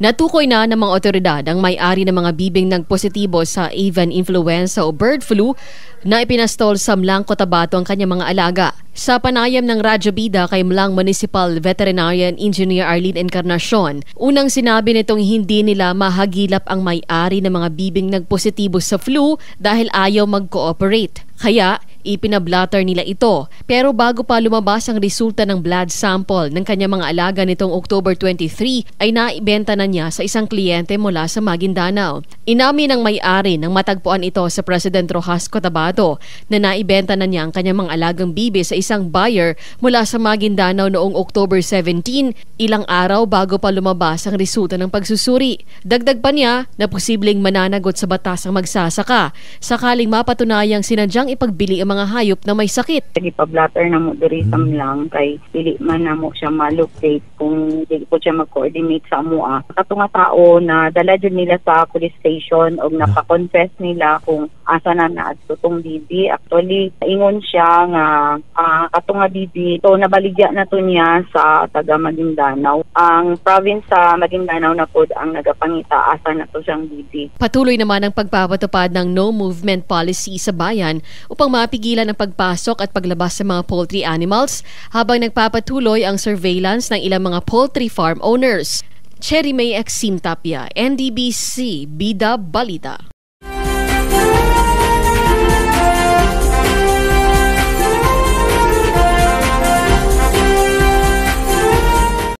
Natukoy na ng mga otoridad ang may-ari ng mga bibing nagpositibo sa avian influenza o bird flu na ipinastol sa Mlang Cotabato ang kanyang mga alaga. Sa panayam ng Radyo Bida kay Mlang Municipal Veterinarian Engineer Arlene Encarnacion, unang sinabi nitong hindi nila mahagilap ang may-ari ng mga bibing nagpositibo sa flu dahil ayaw mag-cooperate. Kaya ipinablatter nila ito. Pero bago pa lumabas ang resulta ng blood sample ng kanyang mga alaga nitong October 23 ay naibenta na niya sa isang kliyente mula sa Maguindanao. Inamin ng may-ari nang matagpuan ito sa President Rojas Cotabato na naibenta na niya ang kanyang mga alagang bibi sa isang buyer mula sa Maguindanao noong October 17, ilang araw bago pa lumabas ang resulta ng pagsusuri. Dagdag pa niya na posibleng mananagot sa batas ang magsasaka sakaling mapatunayang sinadyang ipagbili ang mga hayop na may sakit. Ipablatter na mo diri sa Mlang kay dili man na mo siya malocate kung dili po siya mag-coordinate sa amoa. Katong nga tao na dala dyan nila sa police station o napa-confess nila kung asa na naadtong bibi. Actually, ingon siya nga katong nga bibi, so nabaligya na to niya sa taga Maguindanao. Ang province sa Maguindanao na po ang nagapangita asa na to siyang bibi. Patuloy naman ang pagpapatupad ng no movement policy sa bayan upang mapigilan ang pagpasok at paglabas sa mga poultry animals habang nagpapatuloy ang surveillance ng ilang mga poultry farm owners. Cherry May Exim Tapia, NDBC, Bida Balita.